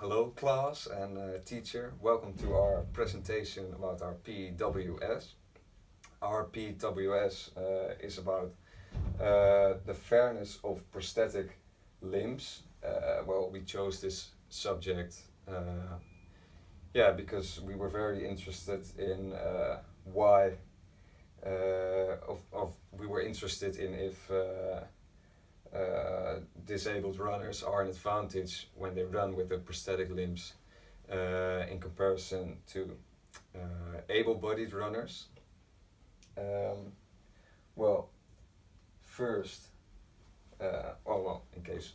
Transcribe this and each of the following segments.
Hello class and teacher, welcome to our presentation about our PWS. Our PWS is about the fairness of prosthetic limbs. We chose this subject because we were very interested in why we were interested in if disabled runners are an advantage when they run with their prosthetic limbs in comparison to able-bodied runners. First, in case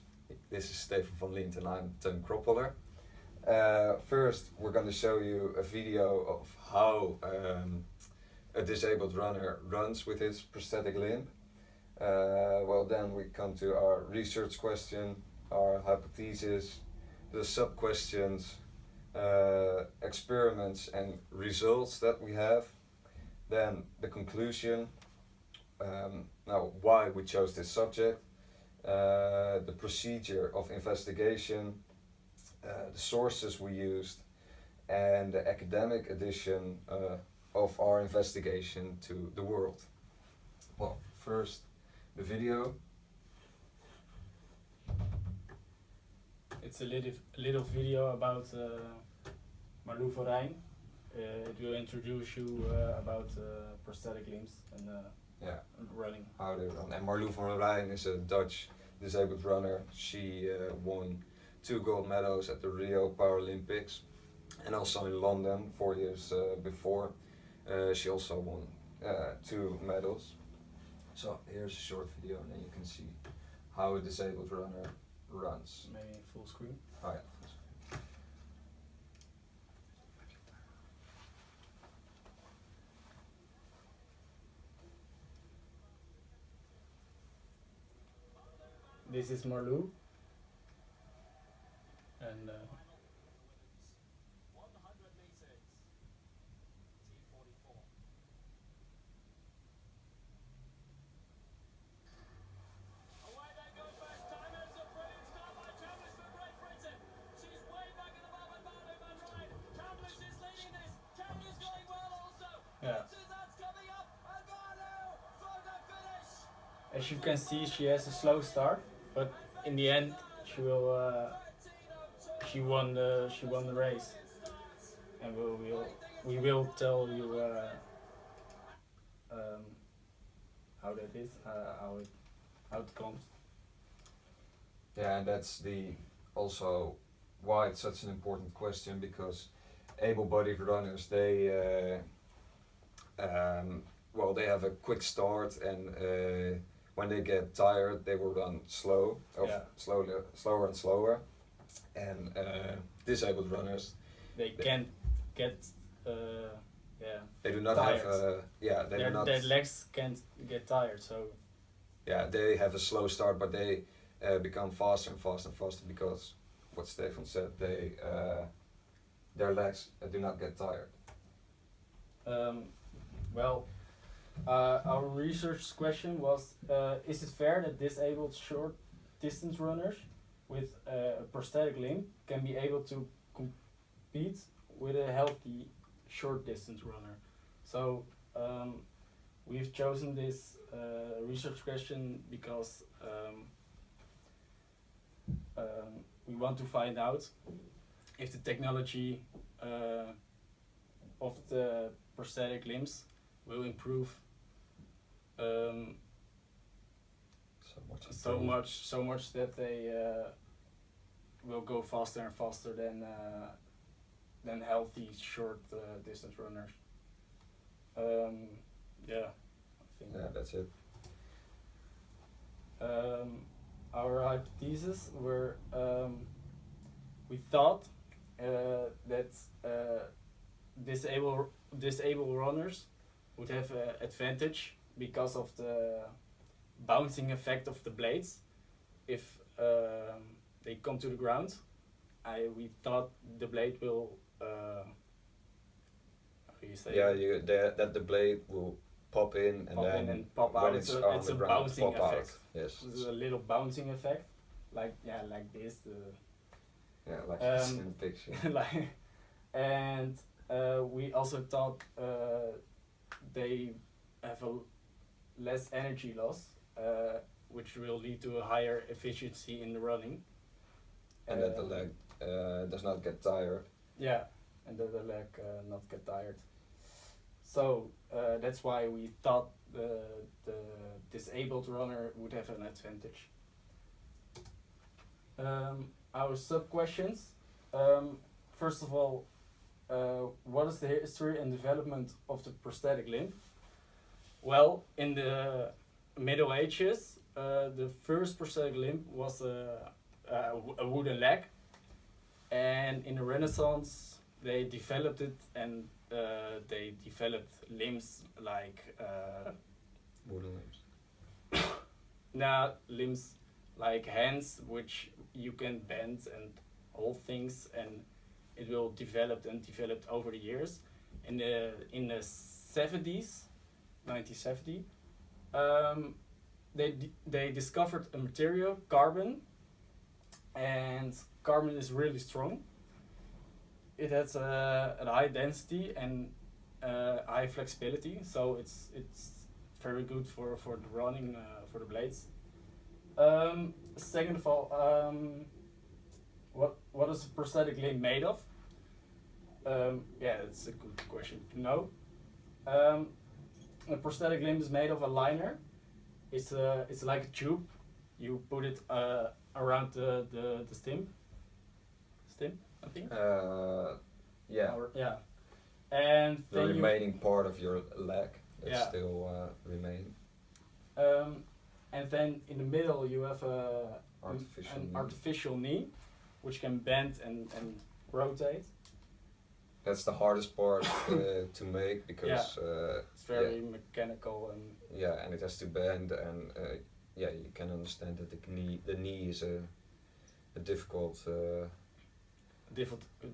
this is Stefan van Lint and I'm Teun Kroppeler. First, we're going to show you a video of how a disabled runner runs with his prosthetic limb. Then we come to our research question, our hypothesis, the sub-questions, experiments and results that we have. Then the conclusion, now why we chose this subject, the procedure of investigation, the sources we used, and the academic addition of our investigation to the world. Well, first, the video. It's a little video about Marlou van Rijn. It will introduce you about prosthetic limbs and running. How they run. And Marlou van Rijn is a Dutch disabled runner. She won 2 gold medals at the Rio Paralympics and also in London 4 years before. She also won 2 medals. So here's a short video and then you can see how a disabled runner runs. Maybe full screen. Oh yeah, full screen. This is Marlou. And as you can see, she has a slow start, but in the end, she won the race, and we will tell you how that is, how it comes. Yeah, and that's also why it's such an important question, because able-bodied runners, they have a quick start, and when they get tired, they will run slower and slower. And disabled runners, they can't get they do not tired. have their legs can't get tired, so they have a slow start, but they become faster and faster and faster because what Stefan said, their legs do not get tired. Our research question was, is it fair that disabled short distance runners with a prosthetic limb can be able to compete with a healthy short distance runner? So we've chosen this research question because we want to find out if the technology of the prosthetic limbs will improve so much that they will go faster and faster than healthy short distance runners. I think That's it. Our hypotheses were we thought that disabled runners would have an advantage because of the bouncing effect of the blades. If they come to the ground, we thought the blade will how do you say? That the blade will pop in and pop when out. it's So on it's the a ground, bouncing pop effect. out. Yes. There's a little bouncing effect, like this. Yeah, like it's in the picture. And we also thought they have a less energy loss, which will lead to a higher efficiency in the running. And that the leg does not get tired. Yeah, and that the leg not get tired. So that's why we thought the disabled runner would have an advantage. Our sub questions. First of all, what is the history and development of the prosthetic limb? Well, in the Middle Ages, the first prosthetic limb was a wooden leg, and in the Renaissance, they developed it, and they developed limbs like Wooden limbs. limbs like hands, which you can bend and all things, and it will develop and developed over the years. In the 70s, 1970, they discovered a material, carbon, and carbon is really strong. It has a high density and high flexibility, so it's very good for the running, for the blades. Second of all, what is a prosthetic limb made of? Yeah, that's a good question to know. A prosthetic limb is made of a liner. It's like a tube. You put it around the stem, I think. Yeah. Yeah. And The remaining part of your leg that's still remaining. And then in the middle you have an artificial knee, which can bend and rotate. That's the hardest part to make because it's very mechanical and and it has to bend and you can understand that the knee is a difficult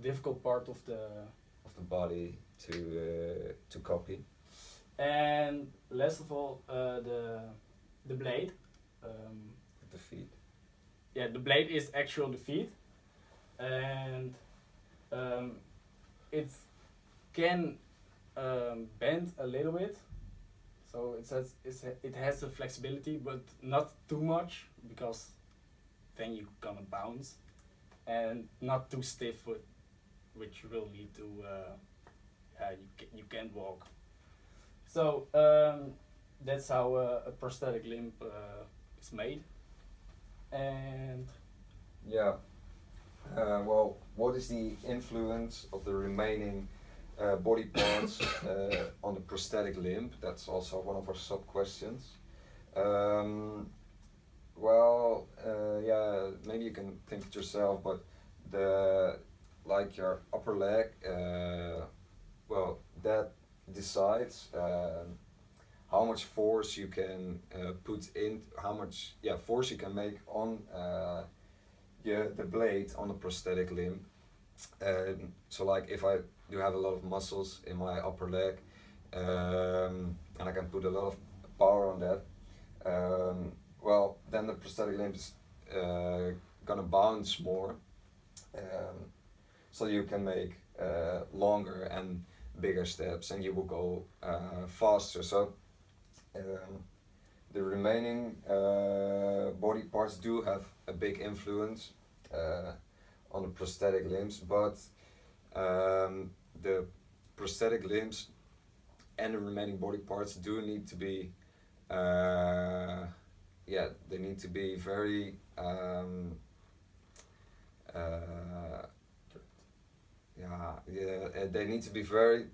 difficult part of the body to copy. And last of all, the blade. The feet. Yeah, the blade is actually the feet, and it can bend a little bit, so it has a flexibility, but not too much, because then you're gonna bounce, and not too stiff, which will lead to you can't walk. So that's how a prosthetic limb is made. And well, what is the influence of the remaining body parts on the prosthetic limb? That's also one of our sub questions. Well, maybe you can think it yourself, but your upper leg, well, that decides how much force you can put in, how much force you can make on the blade on the prosthetic limb. So like if I do have a lot of muscles in my upper leg, and I can put a lot of power on that, well, then the prosthetic limb is gonna bounce more, so you can make longer and bigger steps, and you will go faster. So the remaining body parts do have a big influence on the prosthetic limbs, but the prosthetic limbs and the remaining body parts do need to be they need to be very they need to be very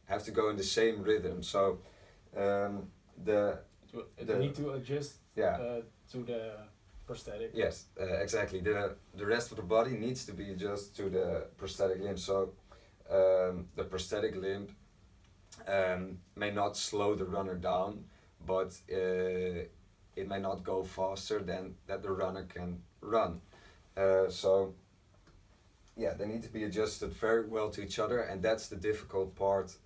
have to go in the same rhythm. So they need to adjust to the prosthetic. Yes, exactly. The rest of the body needs to be adjusted to the prosthetic limb. So the prosthetic limb may not slow the runner down, but it may not go faster than that the runner can run. So they need to be adjusted very well to each other, and that's the difficult part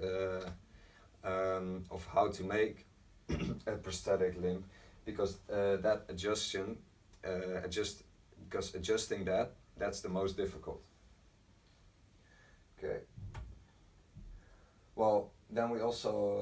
of how to make a prosthetic limb, because that adjust because adjusting that, that's the most difficult. Okay. Well, then we also